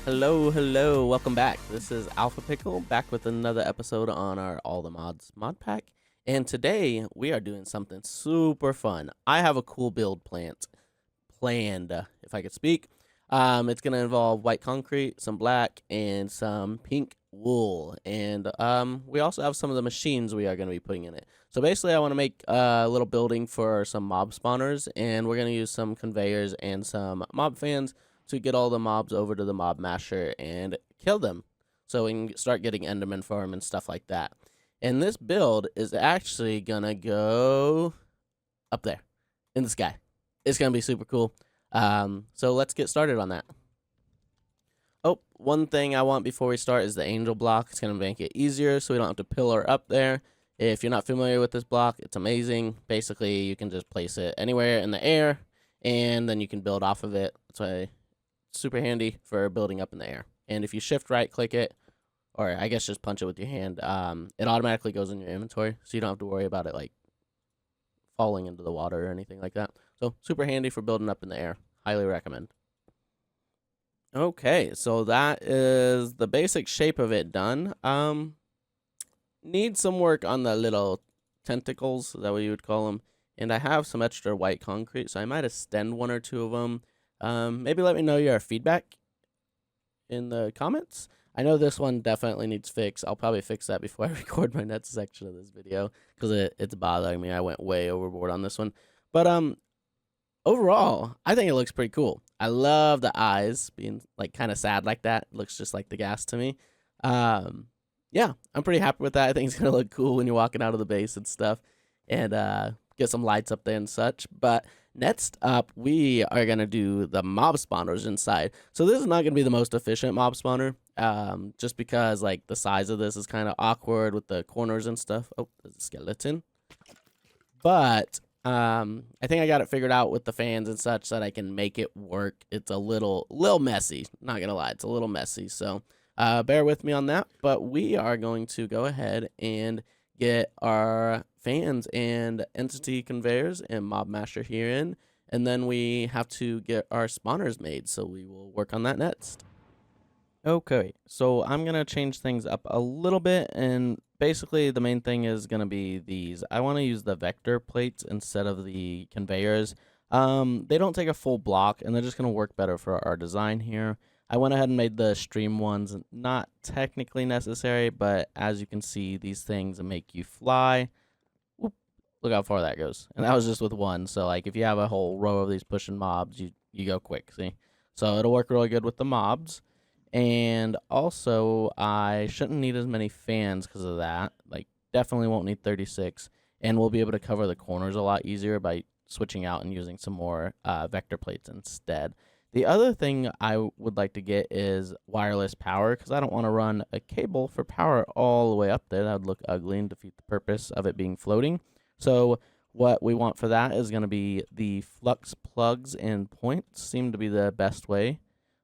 Hello, welcome back. This is Alpha Pickle back with another episode on our All the Mods mod pack. And today we are doing something super fun. I have a cool build planned, if I could speak. It's going to involve white concrete, some black, and some pink wool. And we also have some of the machines we are going to be putting in it. So basically I want to make a little building for some mob spawners, and we're going to use some conveyors and some mob fans to get all the mobs over to the mob masher and kill them, so we can start getting enderman farm and stuff like that. And this build is actually gonna go up there in the sky. It's gonna be super cool. So let's get started on that. Oh, one thing I want before we start is the angel block. It's gonna make it easier so we don't have to pillar up there. If you're not familiar with this block, it's amazing. Basically, you can just place it anywhere in the air, and then you can build off of it. That's why super handy for building up in the air. And if you shift right click it, or I guess just punch it with your hand, it automatically goes in your inventory, so you don't have to worry about it like falling into the water or anything like that. So super handy for building up in the air. Highly recommend. Okay, so that is the basic shape of it done. Need some work on the little tentacles, is that what you would call them? And I have some extra white concrete, so I might extend one or two of them. Maybe let me know your feedback in the comments. I know this one definitely needs fix. I'll probably fix that before I record my next section of this video, because it's bothering me. I went way overboard on this one. But overall, I think it looks pretty cool. I love the eyes being like kind of sad like that. It looks just like the gas to me. Yeah, I'm pretty happy with that. I think it's going to look cool when you're walking out of the base and stuff. And get some lights up there and such. But next up, we are going to do the mob spawners inside. So this is not going to be the most efficient mob spawner, just because like the size of this is kind of awkward with the corners and stuff. Oh, there's a skeleton. But I think I got it figured out with the fans and such that I can make it work. It's a little messy, not going to lie. It's a little messy, so bear with me on that. But we are going to go ahead and get our fans and entity conveyors and mob masher here in, and then we have to get our spawners made, so we will work on that next. Okay, so I'm gonna change things up a little bit, and basically the main thing is gonna be these. I want to use the vector plates instead of the conveyors. They don't take a full block, and they're just gonna work better for our design here. I went ahead and made the stream ones not technically necessary, but as you can see, these things make you fly. Whoop, look how far that goes. And that was just with one. So like if you have a whole row of these pushing mobs, you go quick, see? So it'll work really good with the mobs. And also, I shouldn't need as many fans because of that. Like, definitely won't need 36. And we'll be able to cover the corners a lot easier by switching out and using some more vector plates instead. The other thing I would like to get is wireless power, because I don't want to run a cable for power all the way up there. That would look ugly and defeat the purpose of it being floating. So what we want for that is going to be the flux plugs and points seem to be the best way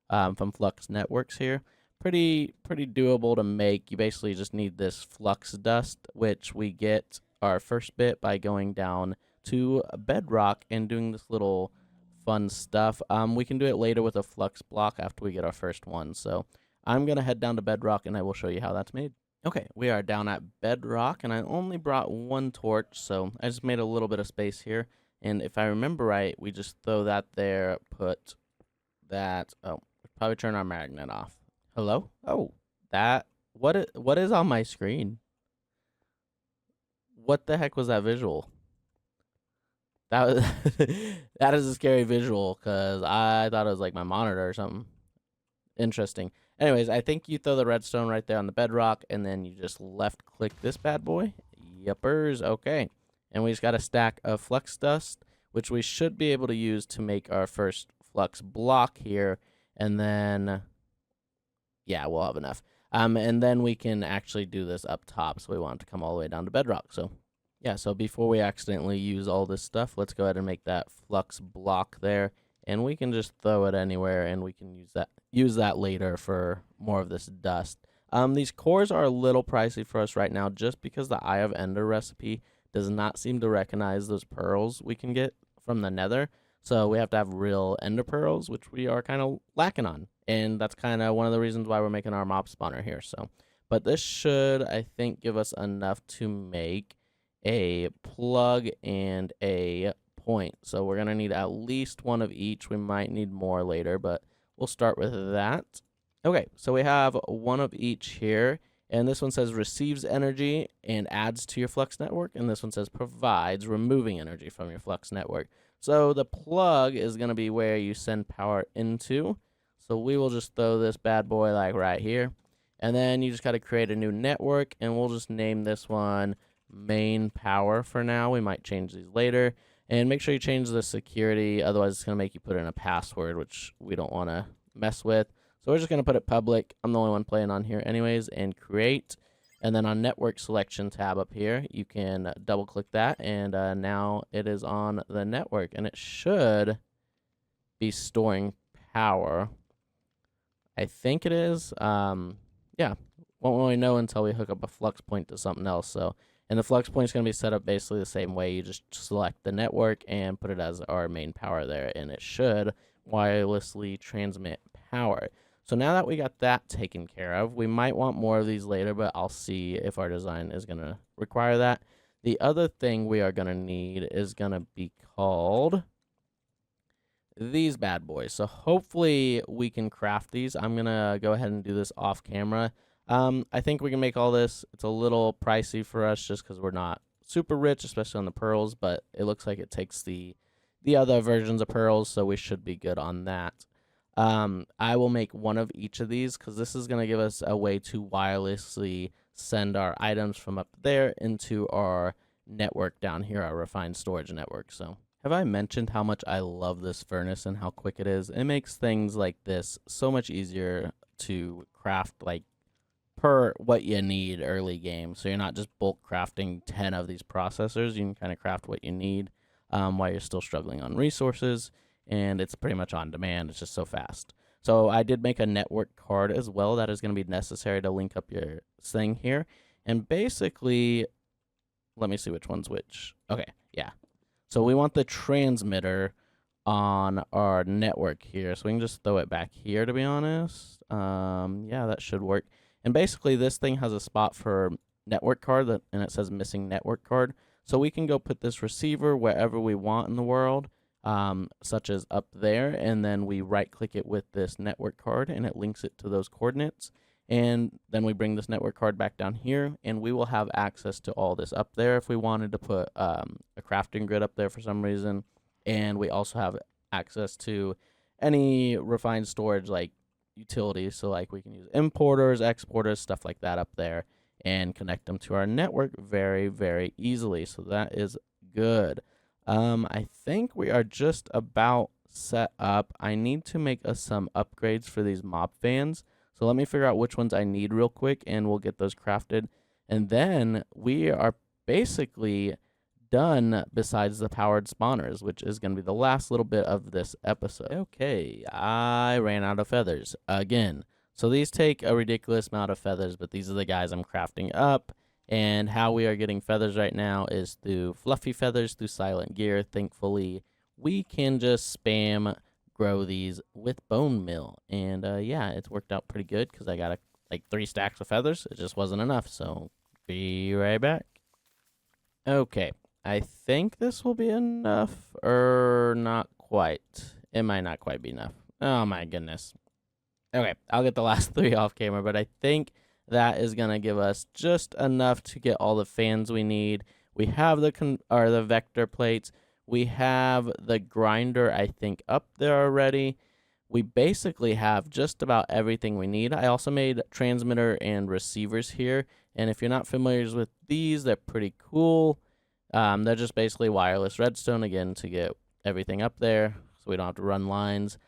from Flux Networks here. Pretty doable to make. You basically just need this flux dust, which we get our first bit by going down to bedrock and doing this little fun stuff. We can do it later with a flux block after we get our first one. So I'm going to head down to bedrock and I will show you how that's made. Okay, we are down at bedrock and I only brought one torch, so I just made a little bit of space here. And if I remember right, we just throw that there, put that, probably turn our magnet off. Hello? Oh, what is on my screen? What the heck was that visual? That was that is a scary visual because I thought it was like my monitor or something. Interesting. Anyways, I think you throw the redstone right there on the bedrock, and then you just left click this bad boy. Yuppers. Okay. And we just got a stack of flux dust, which we should be able to use to make our first flux block here. And then, yeah, we'll have enough. And then we can actually do this up top. So we want it to come all the way down to bedrock. So yeah, so before we accidentally use all this stuff, let's go ahead and make that flux block there. And we can just throw it anywhere, and we can use that later for more of this dust. These cores are a little pricey for us right now just because the Eye of Ender recipe does not seem to recognize those pearls we can get from the nether. So we have to have real ender pearls, which we are kind of lacking on. And that's kind of one of the reasons why we're making our mob spawner here. So, but this should, I think, give us enough to make a plug and a point. So we're going to need at least one of each. We might need more later, but we'll start with that. Okay, so we have one of each here. And this one says receives energy and adds to your flux network. And this one says provides, removing energy from your flux network. So the plug is going to be where you send power into. So we will just throw this bad boy like right here. And then you just got to create a new network. And we'll just name this one main power for now. We might change these later. And make sure you change the security. Otherwise, it's going to make you put in a password, which we don't want to mess with. So we're just going to put it public. I'm the only one playing on here anyways, and create. And then on network selection tab up here, you can double click that. And now it is on the network. And it should be storing power. I think it is. Yeah, won't really know until we hook up a flux point to something else. So, and the flux point is going to be set up basically the same way. You just select the network and put it as our main power there. And it should wirelessly transmit power. So now that we got that taken care of, we might want more of these later, but I'll see if our design is going to require that. The other thing we are going to need is going to be called these bad boys. So hopefully we can craft these. I'm going to go ahead and do this off camera. I think we can make all this. It's a little pricey for us just because we're not super rich, especially on the pearls, but it looks like it takes the other versions of pearls, so we should be good on that. I will make one of each of these because this is going to give us a way to wirelessly send our items from up there into our network down here, our refined storage network. So have I mentioned how much I love this furnace and how quick it is? It makes things like this so much easier to craft, like per what you need early game. So you're not just bulk crafting 10 of these processors. You can kind of craft what you need while you're still struggling on resources. And it's pretty much on demand. It's just so fast. So I did make a network card as well that is going to be necessary to link up your thing here. And basically, let me see which one's which. Okay, yeah. So we want the transmitter on our network here. So we can just throw it back here, to be honest. Yeah, that should work. And basically, this thing has a spot for network card, and it says missing network card. So we can go put this receiver wherever we want in the world. Such as up there, and then we right click it with this network card and it links it to those coordinates, and then we bring this network card back down here and we will have access to all this up there if we wanted to put a crafting grid up there for some reason. And we also have access to any refined storage like utilities, so like we can use importers, exporters, stuff like that up there and connect them to our network very, very easily. So that is good. I think we are just about set up. I need to make us some upgrades for these mob fans. So let me figure out which ones I need real quick, and we'll get those crafted. And then we are basically done besides the powered spawners, which is going to be the last little bit of this episode. Okay, I ran out of feathers again. So these take a ridiculous amount of feathers, but these are the guys I'm crafting up. And how we are getting feathers right now is through fluffy feathers, through silent gear. Thankfully, we can just spam grow these with bone meal. And yeah, it's worked out pretty good because I got like 3 stacks of feathers. It just wasn't enough, so be right back. Okay, I think this will be enough, or not quite. It might not quite be enough. Oh my goodness. Okay, I'll get the last 3 off camera, but I think that is going to give us just enough to get all the fans we need. We have the vector plates. We have the grinder, I think, up there already. We basically have just about everything we need. I also made transmitter and receivers here. And if you're not familiar with these, they're pretty cool. They're just basically wireless redstone, again, to get everything up there so we don't have to run lines.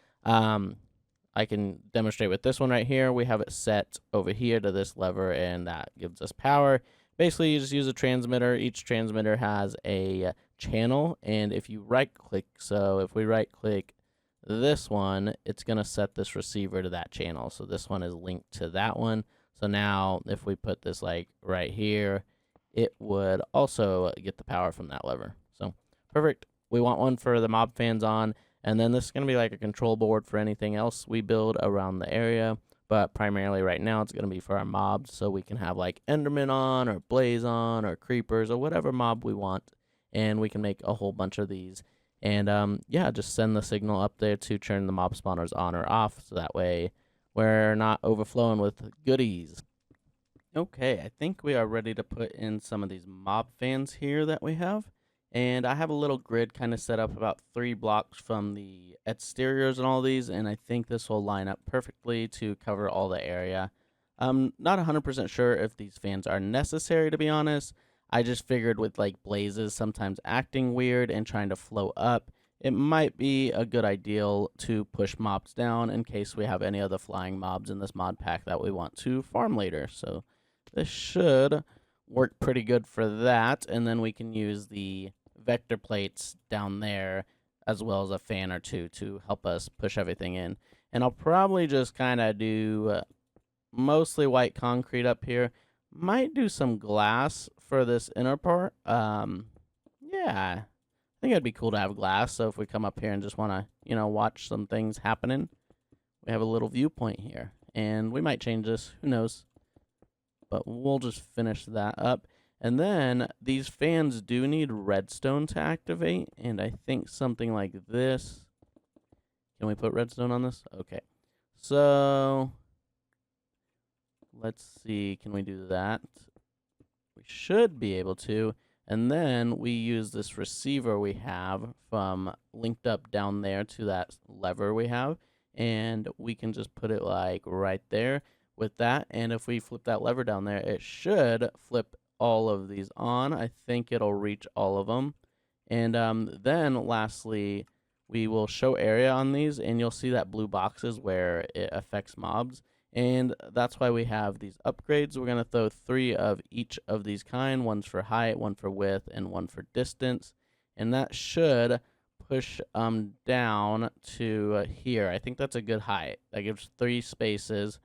I can demonstrate with this one right here. We have it set over here to this lever, and that gives us power. Basically, you just use a transmitter. Each transmitter has a channel, and if you right-click, so if we right-click this one, it's going to set this receiver to that channel. So this one is linked to that one. So now, if we put this like right here, it would also get the power from that lever. So, perfect. we want one for the mob fans on, and then this is going to be like a control board for anything else we build around the area. But primarily right now, it's going to be for our mobs, so we can have like Enderman on, or Blaze on, or Creepers, or whatever mob we want, and we can make a whole bunch of these. And yeah, just send the signal up there to turn the mob spawners on or off, so that way we're not overflowing with goodies. Okay, I think we are ready to put in some of these mob fans here that we have. And I have a little grid kind of set up about 3 blocks from the exteriors and all these, and I think this will line up perfectly to cover all the area. I'm not 100% sure if these fans are necessary, to be honest. I just figured with like blazes sometimes acting weird and trying to flow up, it might be a good idea to push mobs down in case we have any other flying mobs in this mod pack that we want to farm later. So this should work pretty good for that, and then we can use the vector plates down there as well as a fan or two to help us push everything in. And I'll probably just kind of do mostly white concrete up here. Might do some glass for this inner part. Yeah, I think it'd be cool to have glass, so if we come up here and just want to, watch some things happening, we have a little viewpoint here. And we might change this, who knows. But we'll just finish that up. And then these fans do need redstone to activate, and I think something like this. Can we put redstone on this? Okay. So let's see, can we do that? We should be able to. And then we use this receiver we have from linked up down there to that lever we have, and we can just put it like right there with that. And if we flip that lever down there, it should flip all of these on. I think it'll reach all of them. And then lastly, we will show area on these, and you'll see that blue boxes where it affects mobs. And that's why we have these upgrades. We're going to throw 3 of each of these kind. One's for height, one for width, and one for distance. And that should push down to here. I think that's a good height. That gives 3 spaces.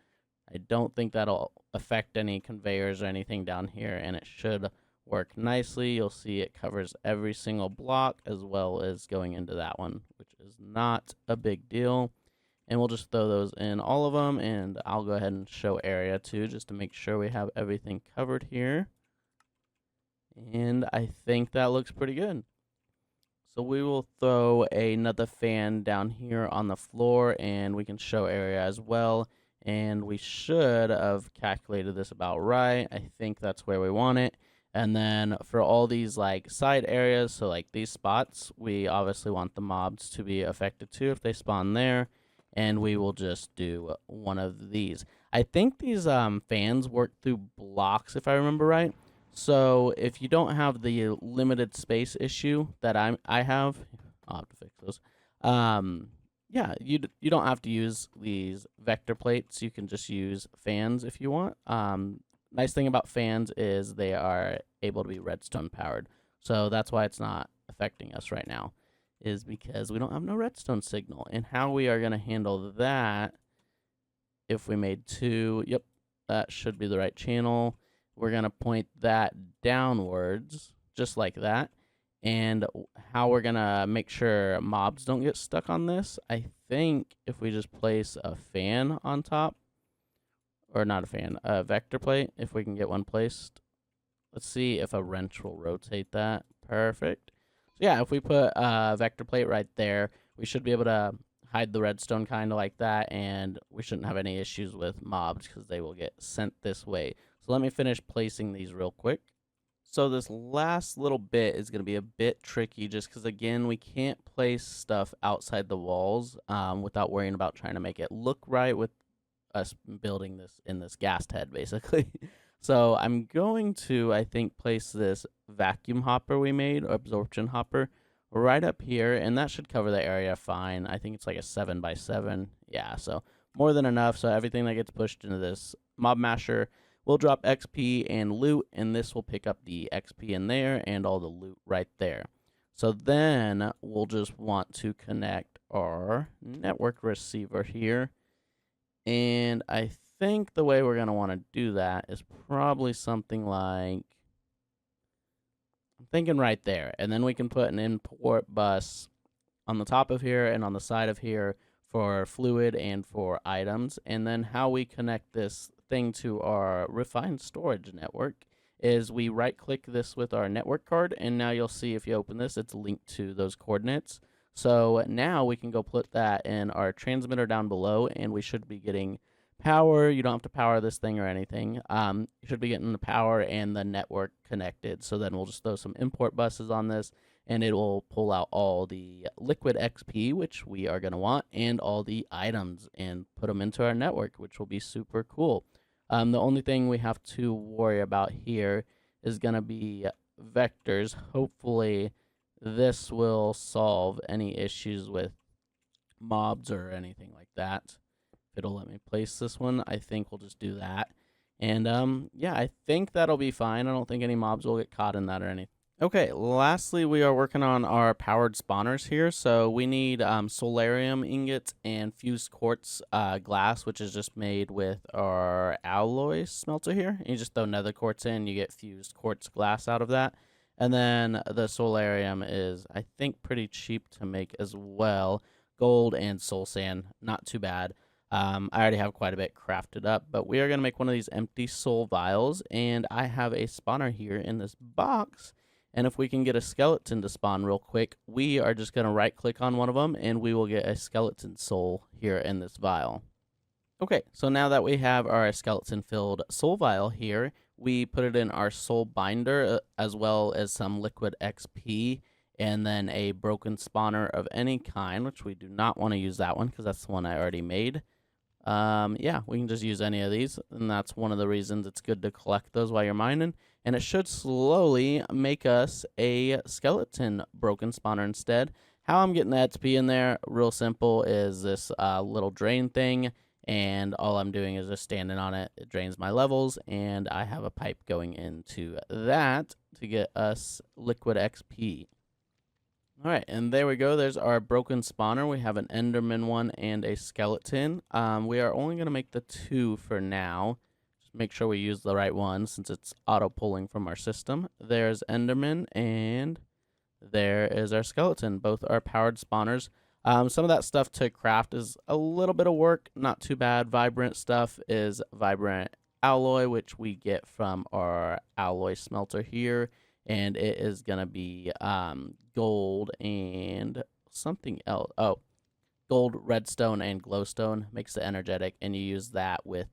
I don't think that'll affect any conveyors or anything down here, and it should work nicely. You'll see it covers every single block as well as going into that one, which is not a big deal. And we'll just throw those in all of them, and I'll go ahead and show area too, just to make sure we have everything covered here. And I think that looks pretty good. So we will throw another fan down here on the floor, and we can show area as well. And we should have calculated this about right. I think that's where we want it. And then for all these like side areas, so like these spots, we obviously want the mobs to be affected too if they spawn there. And we will just do one of these. I think these fans work through blocks, if I remember right. So if you don't have the limited space issue that I have, I'll have to fix those. Yeah, you don't have to use these vector plates. You can just use fans if you want. Nice thing about fans is they are able to be redstone powered. So that's why it's not affecting us right now, is because we don't have no redstone signal. And how we are going to handle that, if we made 2, yep, that should be the right channel. We're going to point that downwards, just like that. And how we're going to make sure mobs don't get stuck on this, I think if we just place a fan on top, or not a fan, a vector plate, if we can get one placed. Let's see if a wrench will rotate that. Perfect. So yeah, if we put a vector plate right there, we should be able to hide the redstone kind of like that, and we shouldn't have any issues with mobs because they will get sent this way. So let me finish placing these real quick. So this last little bit is going to be a bit tricky just because, again, we can't place stuff outside the walls without worrying about trying to make it look right with us building this in this gas head, basically. So I'm going to, I think, place this vacuum hopper we made, or absorption hopper, right up here, and that should cover the area fine. I think it's like a 7x7. Yeah, so more than enough. So everything that gets pushed into this mob masher will drop XP and loot, and this will pick up the XP in there and all the loot right there. So then we'll just want to connect our network receiver here. And I think the way we're going to want to do that is probably something like, I'm thinking right there. And then we can put an import bus on the top of here and on the side of here for fluid and for items. And then how we connect this thing to our refined storage network is we right click this with our network card, and now you'll see if you open this, it's linked to those coordinates. So now we can go put that in our transmitter down below, and we should be getting power. You don't have to power this thing or anything. You should be getting the power and the network connected. So then we'll just throw some import buses on this, and it will pull out all the liquid XP, which we are going to want, and all the items, and put them into our network, which will be super cool. The only thing we have to worry about here is going to be vectors. Hopefully this will solve any issues with mobs or anything like that. If it'll let me place this one, I think we'll just do that. And yeah, I think that'll be fine. I don't think any mobs will get caught in that or anything. Okay, lastly, we are working on our powered spawners here. So we need solarium ingots and fused quartz glass, which is just made with our alloy smelter here. You just throw nether quartz in, you get fused quartz glass out of that. And then the solarium is, I think, pretty cheap to make as well. Gold and soul sand, not too bad. I already have quite a bit crafted up, but we are going to make one of these empty soul vials, and I have a spawner here in this box. And if we can get a skeleton to spawn real quick, we are just going to right click on one of them, and we will get a skeleton soul here in this vial. Okay, so now that we have our skeleton filled soul vial here, we put it in our soul binder as well as some liquid XP, and then a broken spawner of any kind, which we do not want to use that one because that's the one I already made. Yeah, we can just use any of these, and that's one of the reasons it's good to collect those while you're mining. And it should slowly make us a skeleton broken spawner instead. How I'm getting the XP in there, real simple, is this little drain thing, and all I'm doing is just standing on it. It drains my levels, and I have a pipe going into that to get us liquid XP. All right, and there we go. There's our broken spawner. We have an enderman one and a skeleton. We are only going to make the 2 for now. Just make sure we use the right one since it's auto-pulling from our system. There's enderman, and there is our skeleton. Both are powered spawners. Some of that stuff to craft is a little bit of work. Not too bad. Vibrant stuff is vibrant alloy, which we get from our alloy smelter here. And it is going to be gold and something else. Oh, gold, redstone, and glowstone makes it energetic. And you use that with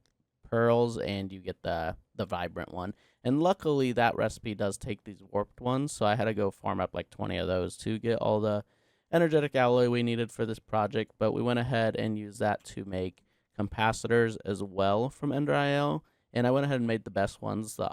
pearls, and you get the vibrant one. And luckily, that recipe does take these warped ones. So I had to go farm up like 20 of those to get all the energetic alloy we needed for this project. But we went ahead and used that to make capacitors as well from Ender IO. And I went ahead and made the best ones, the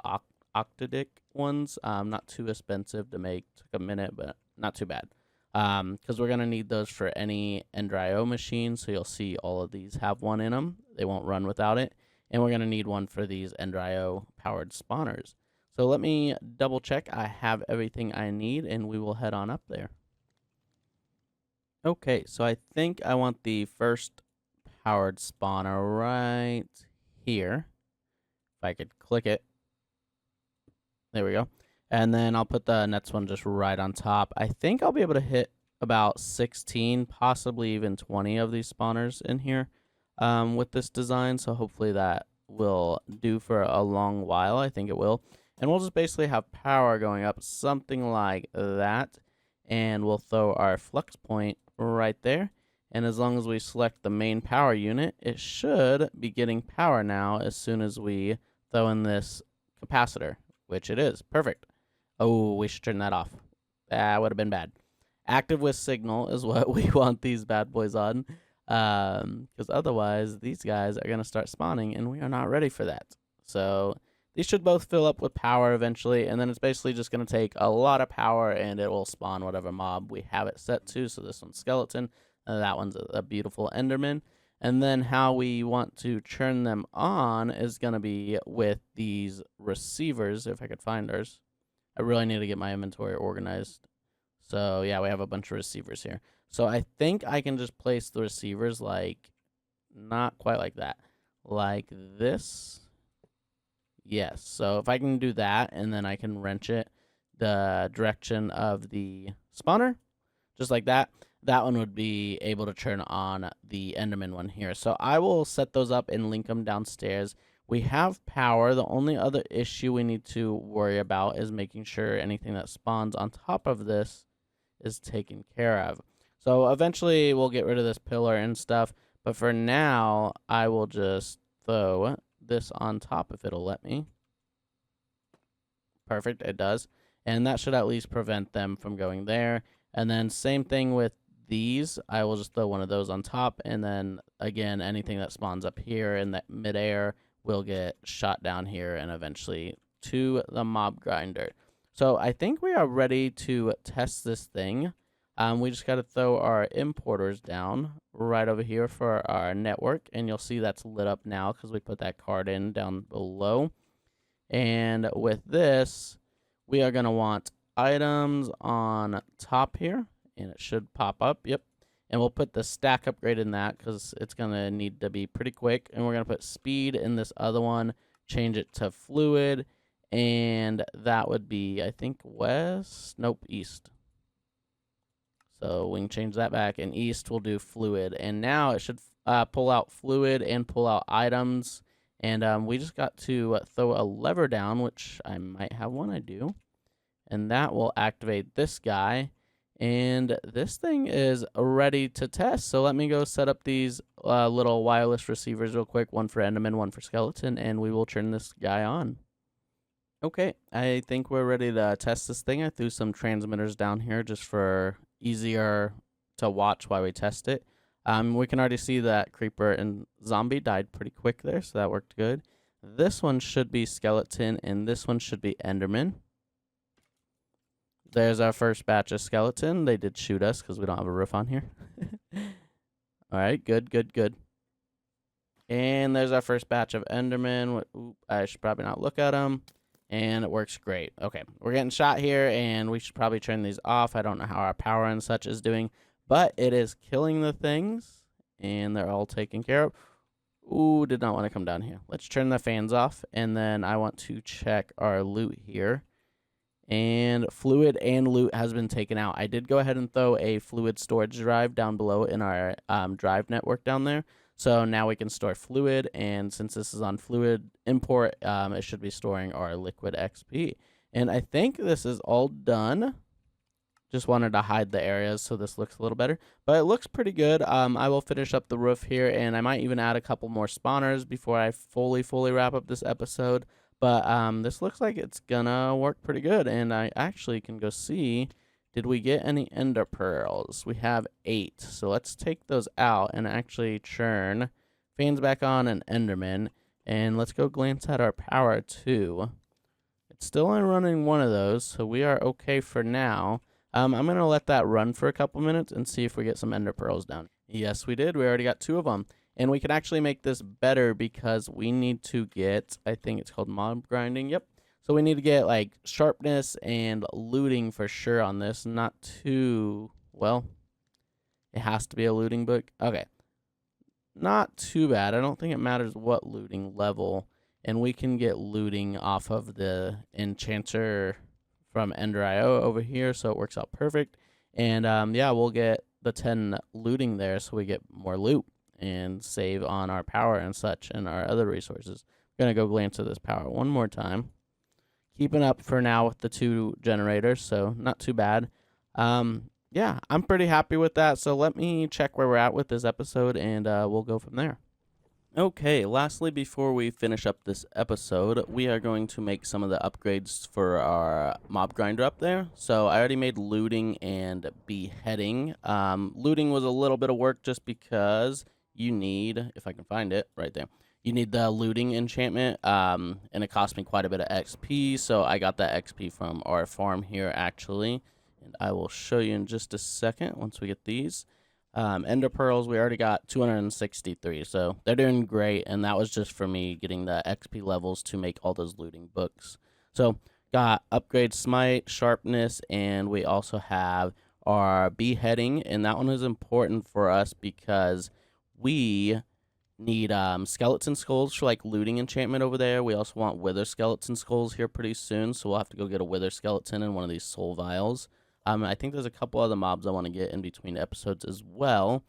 octadic ones. Not too expensive to make. Took a minute, but not too bad. Because we're going to need those for any Ender IO machine. So you'll see all of these have one in them. They won't run without it. And we're going to need one for these Ender IO powered spawners. So let me double check. I have everything I need, and we will head on up there. Okay, so I think I want the first powered spawner right here. If I could click it. There we go. And then I'll put the next one just right on top. I think I'll be able to hit about 16, possibly even 20 of these spawners in here with this design. So hopefully that will do for a long while. I think it will. And we'll just basically have power going up, something like that. And we'll throw our flux point right there. And as long as we select the main power unit, it should be getting power now as soon as we throw in this capacitor. Which it is. Perfect. Oh, we should turn that off. That would have been bad. Active with signal is what we want these bad boys on. Because otherwise, these guys are going to start spawning, and we are not ready for that. So these should both fill up with power eventually, and then it's basically just going to take a lot of power, and it will spawn whatever mob we have it set to. So this one's skeleton, and that one's a beautiful enderman. And then how we want to turn them on is going to be with these receivers, if I could find ours. I really need to get my inventory organized. So, yeah, we have a bunch of receivers here. So I think I can just place the receivers like, not quite like that. Like this. Yes, so if I can do that, and then I can wrench it the direction of the spawner, just like that. That one would be able to turn on the Enderman one here. So I will set those up and link them downstairs. We have power. The only other issue we need to worry about is making sure anything that spawns on top of this is taken care of. So eventually we'll get rid of this pillar and stuff. But for now, I will just throw this on top if it'll let me. Perfect, it does. And that should at least prevent them from going there. And then same thing with these. I will just throw one of those on top. And then again, anything that spawns up here in that midair will get shot down here and eventually to the mob grinder. So I think we are ready to test this thing. We just got to throw our importers down right over here for our network. And you'll see that's lit up now because we put that card in down below. And with this, we are going to want items on top here. And it should pop up. Yep. And we'll put the stack upgrade in that because it's going to need to be pretty quick. And we're going to put speed in this other one. Change it to fluid. And that would be, I think, west. Nope, east. So we can change that back. And east will do fluid. And now it should pull out fluid and pull out items. And we just got to throw a lever down, which I might have one, I do. And that will activate this guy. And this thing is ready to test. So let me go set up these little wireless receivers real quick. One for Enderman, one for Skeleton. And we will turn this guy on. Okay, I think we're ready to test this thing. I threw some transmitters down here just for easier to watch while we test it. We can already see that creeper and zombie died pretty quick there, so that worked good. This one should be skeleton, and this one should be Enderman. There's our first batch of skeleton. They did shoot us because we don't have a roof on here. All right, good, good, good. And there's our first batch of Enderman. Oop, I should probably not look at them. And it works great. Okay, we're getting shot here, and we should probably turn these off. I don't know how our power and such is doing, but it is killing the things, and they're all taken care of. Ooh, did not want to come down here. Let's turn the fans off, and then I want to check our loot here. And fluid and loot has been taken out. I did go ahead and throw a fluid storage drive down below in our drive network down there. So now we can store fluid, and since this is on fluid import, it should be storing our liquid XP. And I think this is all done. Just wanted to hide the areas so this looks a little better. But it looks pretty good. I will finish up the roof here, and I might even add a couple more spawners before I fully wrap up this episode. But this looks like it's gonna work pretty good, and I actually can go see, did we get any ender pearls? We have 8, so let's take those out and actually churn fans back on and Enderman, and let's go glance at our power too. It's still only running one of those, so we are okay for now. I'm gonna let that run for a couple minutes and see if we get some ender pearls down. Yes, we did. We already got 2 of them. And we can actually make this better because we need to get, I think it's called mob grinding. Yep. So we need to get like sharpness and looting for sure on this. Not too, well, it has to be a looting book. Okay. Not too bad. I don't think it matters what looting level. And we can get looting off of the enchanter from Ender.io over here. So it works out perfect. And yeah, we'll get the 10 looting there so we get more loot and save on our power and such and our other resources. I'm going to go glance at this power one more time. Keeping up for now with the 2 generators, so not too bad. Yeah, I'm pretty happy with that, so let me check where we're at with this episode, and we'll go from there. Okay, lastly, before we finish up this episode, we are going to make some of the upgrades for our mob grinder up there. So I already made looting and beheading. Looting was a little bit of work just because you need, if I can find it, right there. You need the looting enchantment, and it cost me quite a bit of XP, so I got that XP from our farm here, actually. And I will show you in just a second once we get these. Ender Pearls, we already got 263, so they're doing great, and that was just for me getting the XP levels to make all those looting books. So, got Upgrade Smite, Sharpness, and we also have our Beheading, and that one is important for us because we need skeleton skulls for like looting enchantment over there. We also want wither skeleton skulls here pretty soon, so we'll have to go get a wither skeleton and one of these soul vials. I think there's a couple other mobs I want to get in between episodes as well.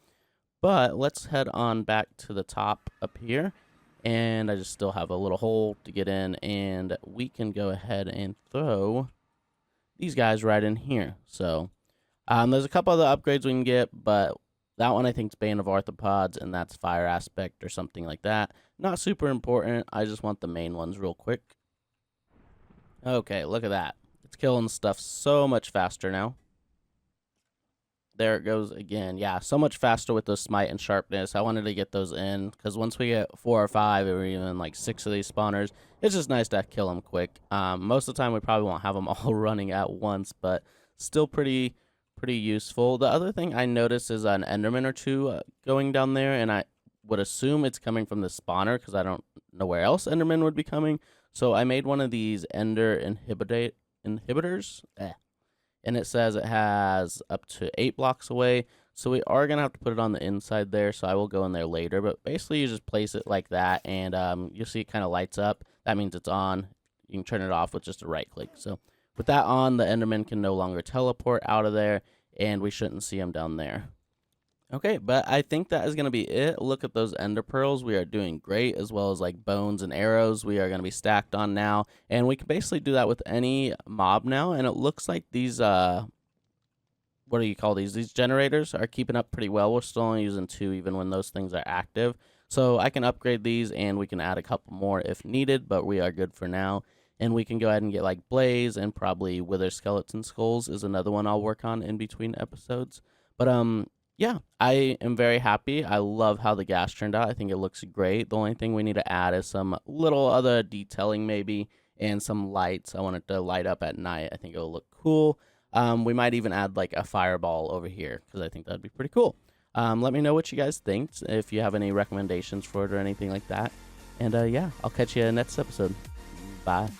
But let's head on back to the top up here. And I just still have a little hole to get in, and we can go ahead and throw these guys right in here. So there's a couple other upgrades we can get, but that one I think is Bane of Arthropods, and that's Fire Aspect or something like that. Not super important. I just want the main ones real quick. Okay, look at that. It's killing stuff so much faster now. There it goes again. Yeah, so much faster with the smite and sharpness. I wanted to get those in, because once we get 4 or 5 or even like 6 of these spawners, it's just nice to kill them quick. Most of the time we probably won't have them all running at once, but still pretty useful. The other thing I noticed is an enderman or two going down there, and I would assume it's coming from the spawner, because I don't know where else enderman would be coming. So I made one of these ender inhibitors. And it says it has up to 8 blocks away. So we are going to have to put it on the inside there. So I will go in there later. But basically you just place it like that. And you'll see it kind of lights up. That means it's on. You can turn it off with just a right click. So with that on, the enderman can no longer teleport out of there. And we shouldn't see him down there. Okay, but I think that is going to be it. Look at those ender pearls. We are doing great, as well as like bones and arrows. We are going to be stacked on now, and we can basically do that with any mob now. And it looks like these what do you call these? These generators are keeping up pretty well. We're still only using 2 even when those things are active. So I can upgrade these, and we can add a couple more if needed, but we are good for now. And we can go ahead and get like blaze, and probably wither skeleton skulls is another one I'll work on in between episodes. But yeah, I am very happy. I love how the gas turned out. I think it looks great. The only thing we need to add is some little other detailing maybe, and some lights. I want it to light up at night. I think it'll look cool. We might even add like a fireball over here, because I think that'd be pretty cool. Let me know what you guys think, if you have any recommendations for it or anything like that. And yeah, I'll catch you in the next episode. Bye.